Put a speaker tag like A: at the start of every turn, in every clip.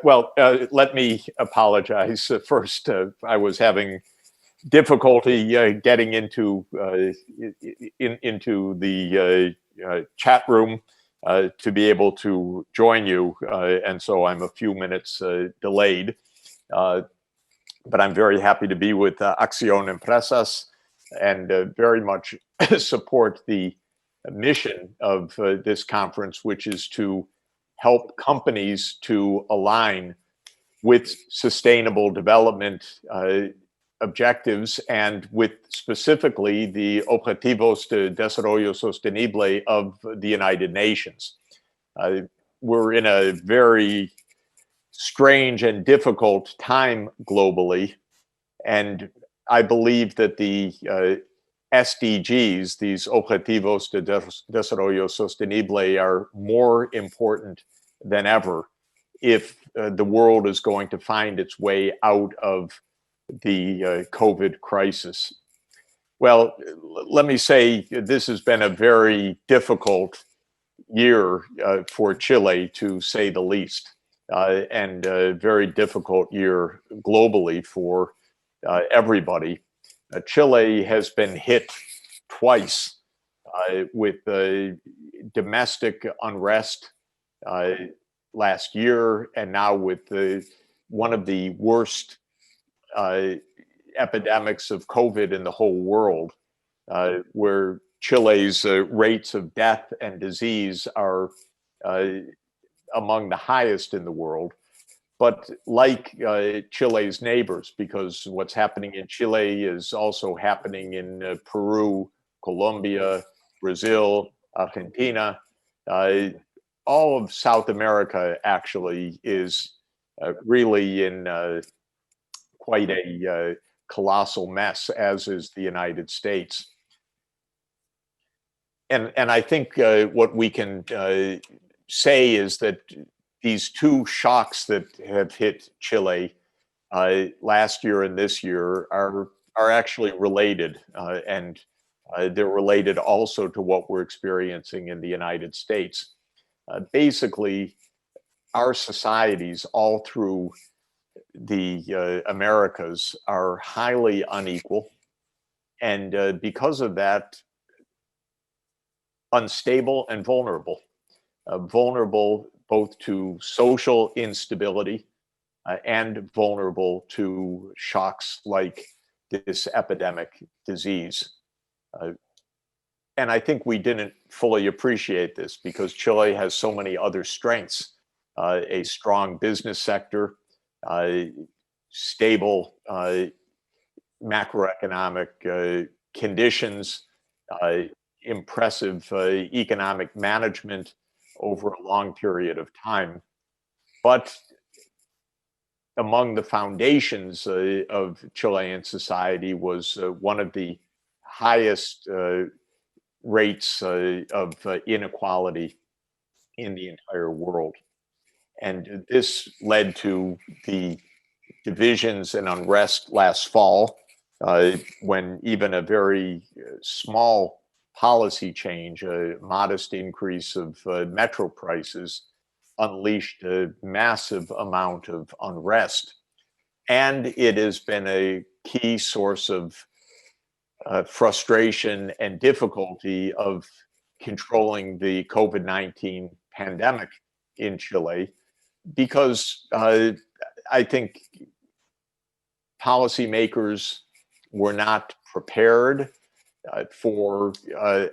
A: Let me apologize. First, I was having difficulty getting into into the chat room to be able to join you, and so I'm a few minutes delayed. But I'm very happy to be with Acción Empresas and very much support the mission of this conference, which is to help companies to align with sustainable development objectives and with specifically the Objetivos de Desarrollo Sostenible of the United Nations. We're in a very strange and difficult time globally, and I believe that the SDGs, these Objetivos de Desarrollo Sostenible, are more important than ever if the world is going to find its way out of the COVID crisis. Well, let me say this has been a very difficult year for Chile, to say the least, and a very difficult year globally for everybody. Chile has been hit twice with domestic unrest last year, and now with one of the worst epidemics of COVID in the whole world, where Chile's rates of death and disease are among the highest in the world. But like Chile's neighbors, because what's happening in Chile is also happening in Peru, Colombia, Brazil, Argentina. All of South America actually is really in quite a colossal mess, as is the United States. And I think what we can say is that these two shocks that have hit Chile last year and this year are actually related, and they're related also to what we're experiencing in the United States. Basically, our societies all through the Americas are highly unequal, and because of that, unstable and vulnerable. Vulnerable both to social instability and vulnerable to shocks like this epidemic disease. And I think we didn't fully appreciate this because Chile has so many other strengths, a strong business sector, stable macroeconomic conditions, impressive economic management over a long period of time. But among the foundations of Chilean society was one of the highest rates of inequality in the entire world. And this led to the divisions and unrest last fall, when even a very small policy change, a modest increase of metro prices, unleashed a massive amount of unrest. And it has been a key source of frustration and difficulty of controlling the COVID-19 pandemic in Chile, because I think policymakers were not prepared for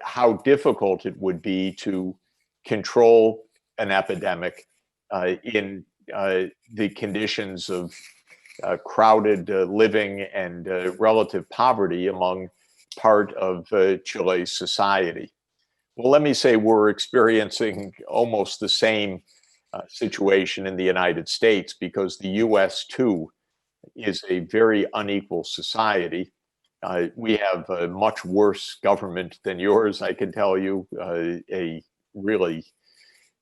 A: how difficult it would be to control an epidemic in the conditions of crowded living and relative poverty among part of Chile's society. Well, let me say we're experiencing almost the same situation in the United States, because the US too is a very unequal society. We have a much worse government than yours, I can tell you, a really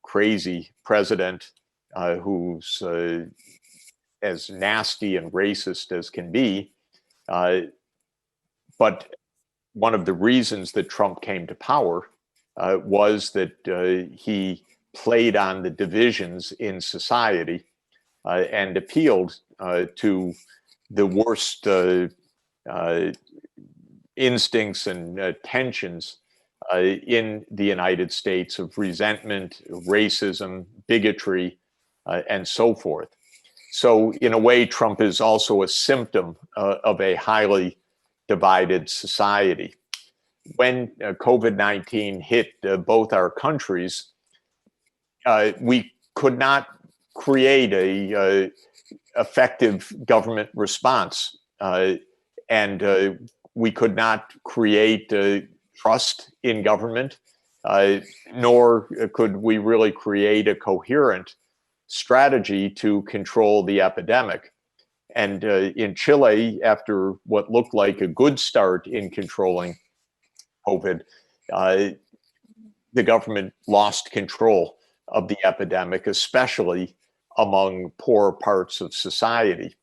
A: crazy president who's as nasty and racist as can be. But one of the reasons that Trump came to power was that he played on the divisions in society and appealed to the worst instincts and tensions in the United States of resentment, racism, bigotry, and so forth. So in a way, Trump is also a symptom of a highly divided society. When COVID-19 hit both our countries, we could not create a effective government response, and we could not create trust in government, nor could we really create a coherent strategy to control the epidemic. And in Chile, after what looked like a good start in controlling COVID, the government lost control of the epidemic, especially among poor parts of society.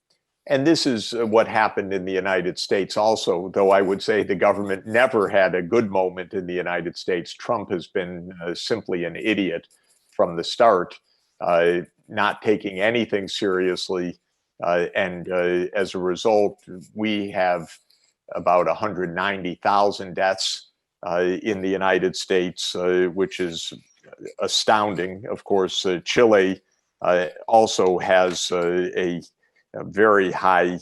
A: And this is what happened in the United States also, though I would say the government never had a good moment in the United States. Trump has been simply an idiot from the start, not taking anything seriously. And as a result, we have about 190,000 deaths in the United States, which is astounding. Of course, Chile also has a very high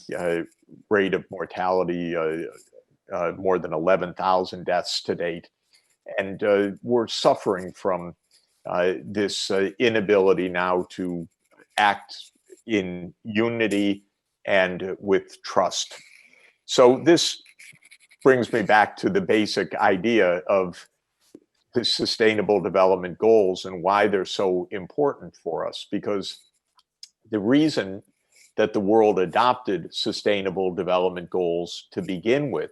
A: rate of mortality, more than 11,000 deaths to date. And we're suffering from this inability now to act in unity and with trust. So this brings me back to the basic idea of the Sustainable Development Goals and why they're so important for us, because the reason that the world adopted Sustainable Development Goals to begin with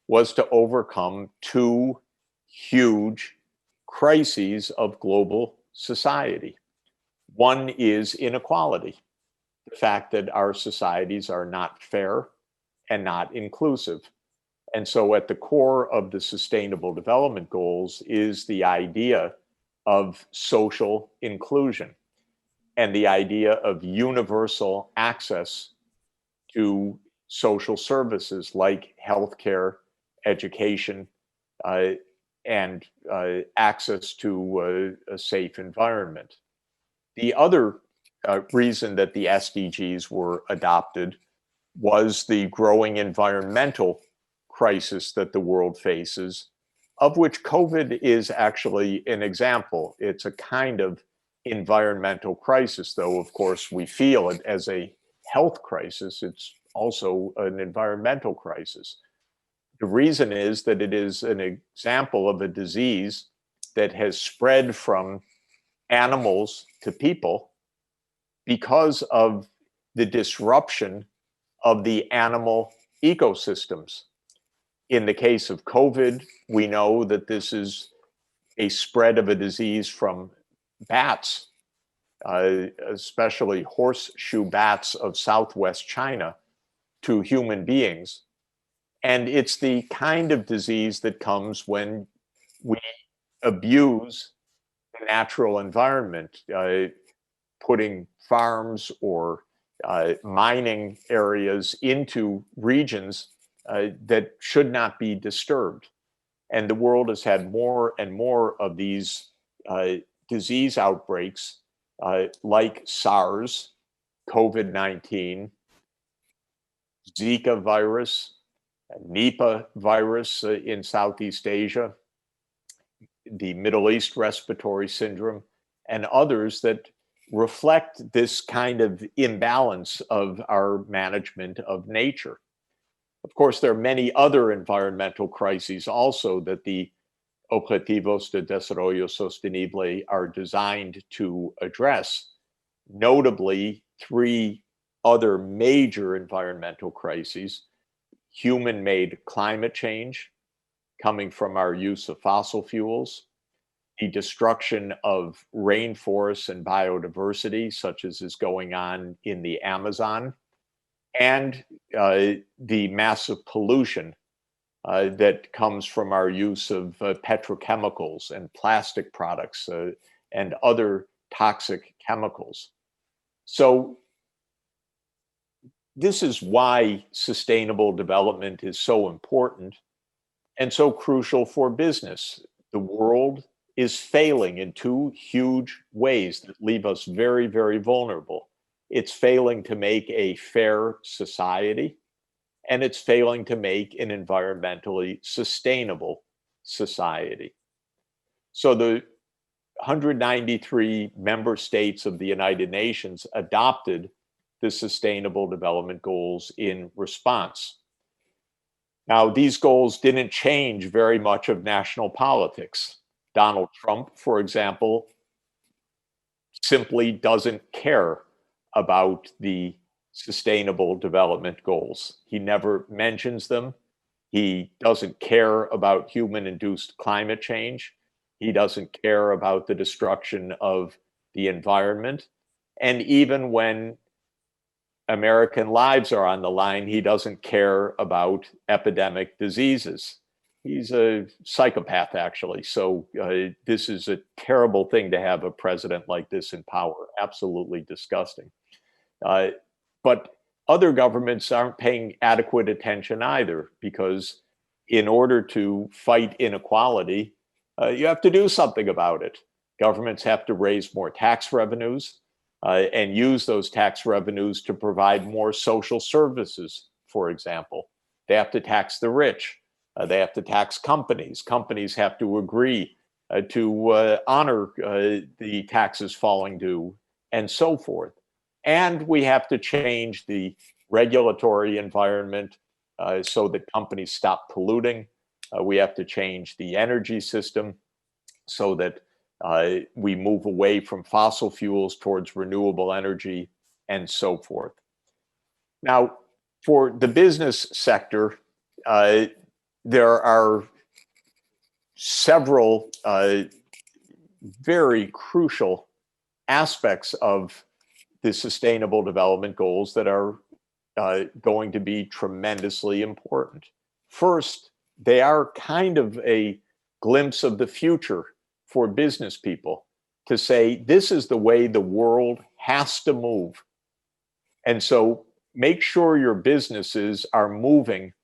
A: was to overcome two huge crises of global society. One is inequality, the fact that our societies are not fair and not inclusive. And so at the core of the Sustainable Development Goals is the idea of social inclusion and the idea of universal access to social services like healthcare, education, and access to a safe environment. The other reason that the SDGs were adopted was the growing environmental crisis that the world faces, of which COVID is actually an example. It's a kind of environmental crisis, though, of course, we feel it as a health crisis. It's also an environmental crisis. The reason is that it is an example of a disease that has spread from animals to people because of the disruption of the animal ecosystems. In the case of COVID, we know that this is a spread of a disease from bats, especially horseshoe bats of Southwest China, to human beings. And it's the kind of disease that comes when we abuse the natural environment, putting farms or mining areas into regions that should not be disturbed. And the world has had more and more of these disease outbreaks like SARS, COVID-19, Zika virus, Nipah virus in Southeast Asia, the Middle East respiratory syndrome, and others that reflect this kind of imbalance of our management of nature. Of course, there are many other environmental crises also that the Objetivos de Desarrollo Sostenible are designed to address, notably three other major environmental crises: human-made climate change coming from our use of fossil fuels, the destruction of rainforests and biodiversity, such as is going on in the Amazon, and the massive pollution that comes from our use of petrochemicals and plastic products and other toxic chemicals. So this is why sustainable development is so important and so crucial for business. The world is failing in two huge ways that leave us very, very vulnerable. It's failing to make a fair society, and it's failing to make an environmentally sustainable society. So the 193 member states of the United Nations adopted the Sustainable Development Goals in response. Now, these goals didn't change very much of national politics. Donald Trump, for example, simply doesn't care about the Sustainable Development Goals. He never mentions them. He doesn't care about human-induced climate change. He doesn't care about the destruction of the environment. And even when American lives are on the line, he doesn't care about epidemic diseases. He's a psychopath, actually. So this is a terrible thing to have a president like this in power. Absolutely disgusting. But other governments aren't paying adequate attention either, because in order to fight inequality, you have to do something about it. Governments have to raise more tax revenues and use those tax revenues to provide more social services, for example. They have to tax the rich. They have to tax companies. Companies have to agree to honor the taxes falling due, and so forth. And we have to change the regulatory environment so that companies stop polluting. We have to change the energy system so that we move away from fossil fuels towards renewable energy, and so forth. Now, for the business sector, there are several very crucial aspects of the Sustainable Development Goals that are going to be tremendously important. First, they are kind of a glimpse of the future for business people, to say this is the way the world has to move. And so make sure your businesses are moving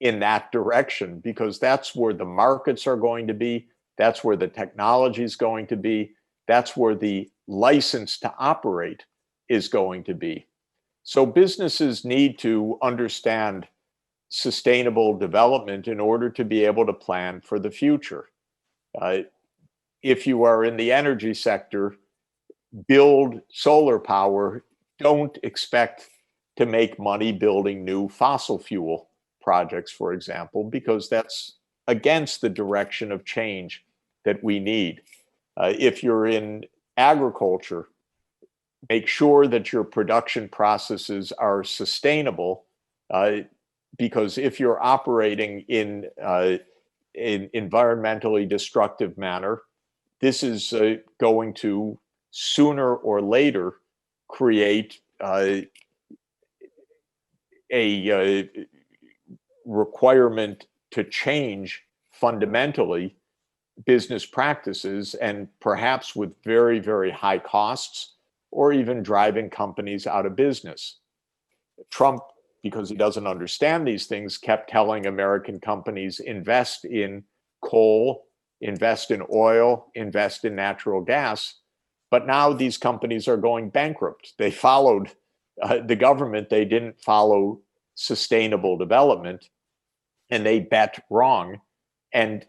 A: in that direction, because that's where the markets are going to be. That's where the technology is going to be. That's where the license to operate is going to be. So businesses need to understand sustainable development in order to be able to plan for the future. If you are in the energy sector, build solar power. Don't expect to make money building new fossil fuel projects, for example, because that's against the direction of change that we need. If you're in agriculture, make sure that your production processes are sustainable, because if you're operating in an environmentally destructive manner, this is going to sooner or later create a requirement to change fundamentally business practices, and perhaps with very, very high costs, or even driving companies out of business. Trump, because he doesn't understand these things, kept telling American companies, invest in coal, invest in oil, invest in natural gas. But now these companies are going bankrupt. They followed the government. They didn't follow sustainable development, and they bet wrong. And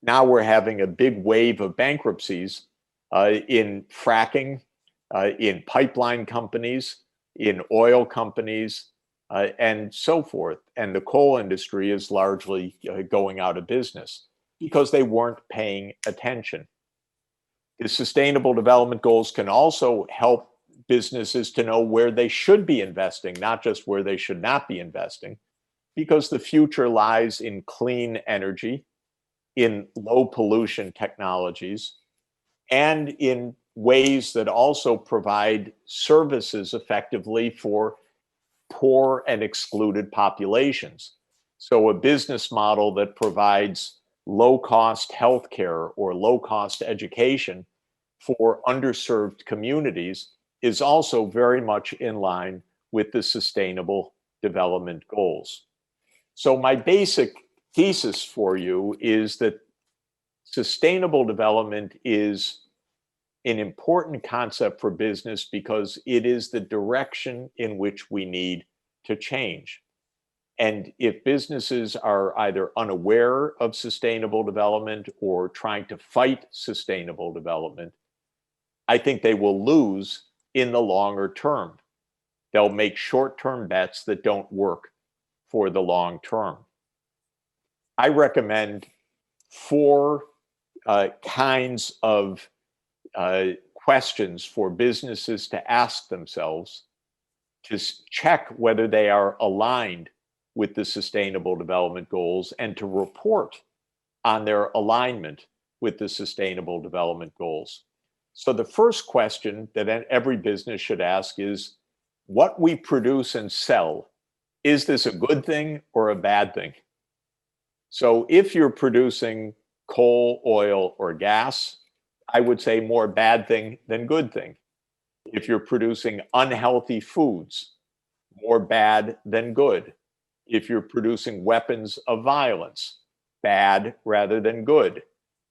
A: now we're having a big wave of bankruptcies in fracking, in pipeline companies, in oil companies, and so forth. And the coal industry is largely going out of business because they weren't paying attention. The Sustainable Development Goals can also help businesses to know where they should be investing, not just where they should not be investing, because the future lies in clean energy, in low pollution technologies, and in ways that also provide services effectively for poor and excluded populations. So a business model that provides low-cost healthcare or low-cost education for underserved communities is also very much in line with the Sustainable Development Goals. So my basic thesis for you is that sustainable development is an important concept for business because it is the direction in which we need to change. And if businesses are either unaware of sustainable development or trying to fight sustainable development, I think they will lose in the longer term. They'll make short-term bets that don't work for the long term. I recommend four kinds of questions for businesses to ask themselves to check whether they are aligned with the Sustainable Development Goals and to report on their alignment with the Sustainable Development Goals. So the first question that every business should ask is, what we produce and sell, is this a good thing or a bad thing? So if you're producing coal, oil, or gas, I would say more bad thing than good thing. If you're producing unhealthy foods, more bad than good. If you're producing weapons of violence, bad rather than good.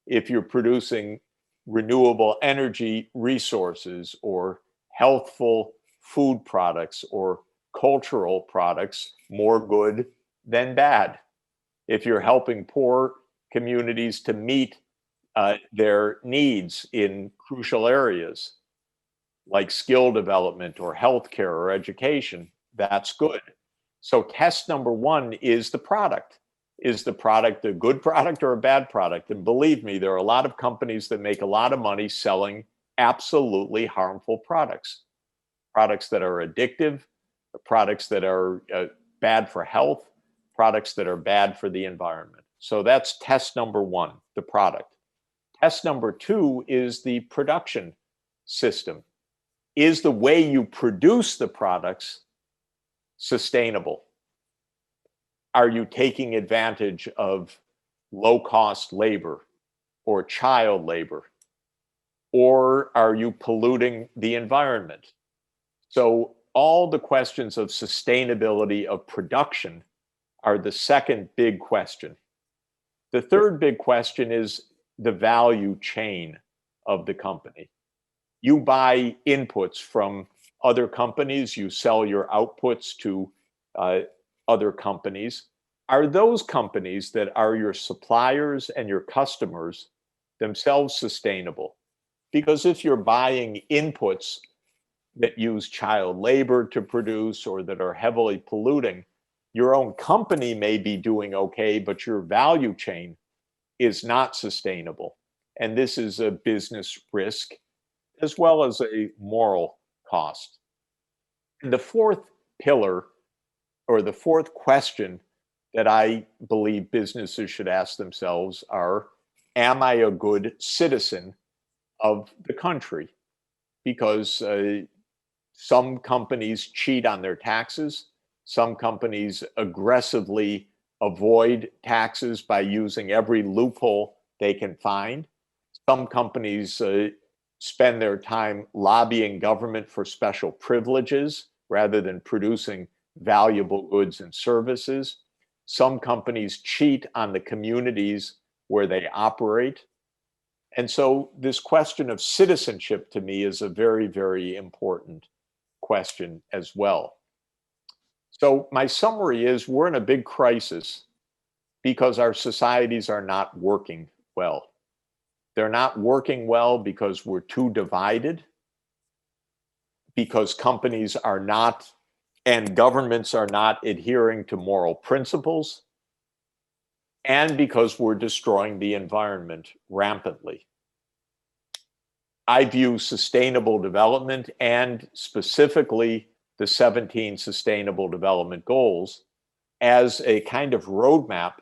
A: If you're producing renewable energy resources or healthful food products or cultural products, more good than bad. If you're helping poor communities to meet their needs in crucial areas like skill development or healthcare or education, that's good. So test number one is the product. Is the product a good product or a bad product? And believe me, there are a lot of companies that make a lot of money selling absolutely harmful products. Products that are addictive, products that are bad for health, products that are bad for the environment. So that's test number one, the product. Test number two is the production system. Is the way you produce the products sustainable? Are you taking advantage of low-cost labor or child labor? Or are you polluting the environment? So all the questions of sustainability of production are the second big question. The third big question is the value chain of the company. You buy inputs from other companies, you sell your outputs to other companies. Are those companies that are your suppliers and your customers themselves sustainable? Because if you're buying inputs that use child labor to produce or that are heavily polluting, your own company may be doing okay, but your value chain is not sustainable. And this is a business risk as well as a moral cost. And the fourth pillar, or the fourth question that I believe businesses should ask themselves are, am I a good citizen of the country? Because some companies cheat on their taxes. Some companies aggressively avoid taxes by using every loophole they can find. Some companies spend their time lobbying government for special privileges rather than producing valuable goods and services. Some companies cheat on the communities where they operate. And so this question of citizenship to me is a very, very important question as well. So my summary is we're in a big crisis because our societies are not working well. They're not working well because we're too divided, because companies are not and governments are not adhering to moral principles, and because we're destroying the environment rampantly. I view sustainable development and specifically the 17 Sustainable Development Goals as a kind of roadmap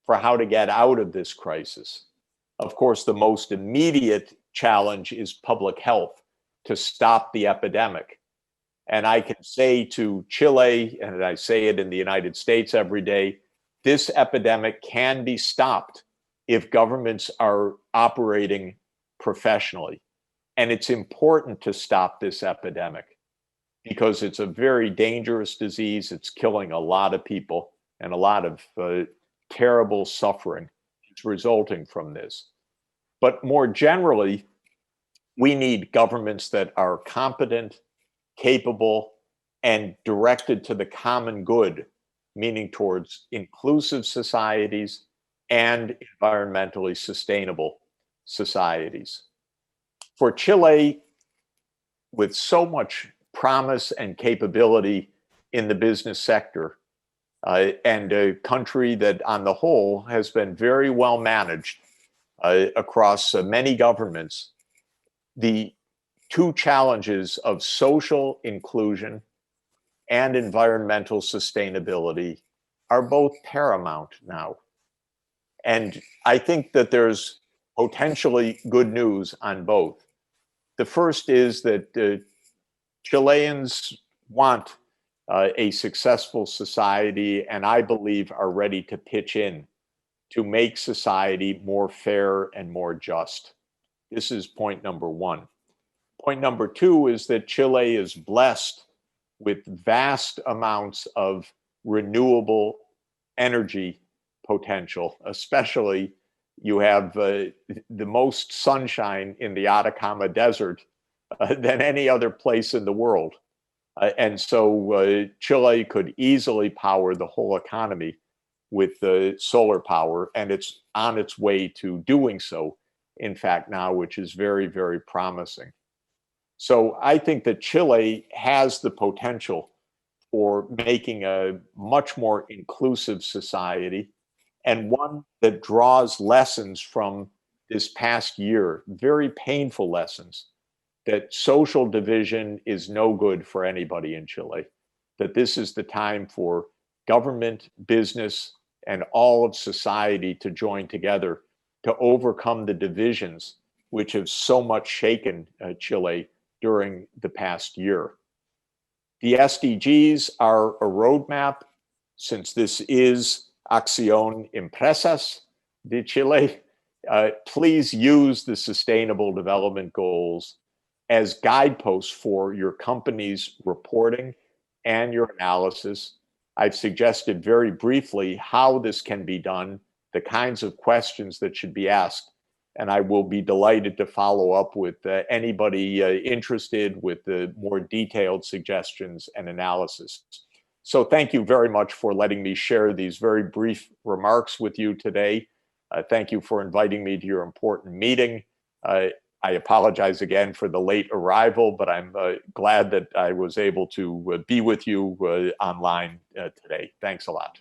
A: for how to get out of this crisis. Of course, the most immediate challenge is public health, to stop the epidemic. And I can say to Chile, and I say it in the United States every day, this epidemic can be stopped if governments are operating professionally. And it's important to stop this epidemic. because it's a very dangerous disease. It's killing a lot of people, and a lot of terrible suffering is resulting from this. But more generally, we need governments that are competent, capable, and directed to the common good, meaning towards inclusive societies and environmentally sustainable societies. For Chile, with so much promise and capability in the business sector, and a country that on the whole has been very well managed across many governments, the two challenges of social inclusion and environmental sustainability are both paramount now. And I think that there's potentially good news on both. The first is that Chileans want a successful society, and I believe are ready to pitch in to make society more fair and more just. This is point number one. Point number two is that Chile is blessed with vast amounts of renewable energy potential. Especially, you have the most sunshine in the Atacama Desert than any other place in the world. And so Chile could easily power the whole economy with solar power, and it's on its way to doing so, in fact, now, which is very, very promising. So I think that Chile has the potential for making a much more inclusive society, and one that draws lessons from this past year, very painful lessons, that social division is no good for anybody in Chile, that this is the time for government, business, and all of society to join together to overcome the divisions which have so much shaken Chile during the past year. The SDGs are a roadmap, since this is Acción Empresas de Chile. Please use the Sustainable Development Goals as guideposts for your company's reporting and your analysis. I've suggested very briefly how this can be done, the kinds of questions that should be asked, and I will be delighted to follow up with anybody interested with the more detailed suggestions and analysis. So thank you very much for letting me share these very brief remarks with you today. Thank you for inviting me to your important meeting. I apologize again for the late arrival, but I'm glad that I was able to be with you online today. Thanks a lot.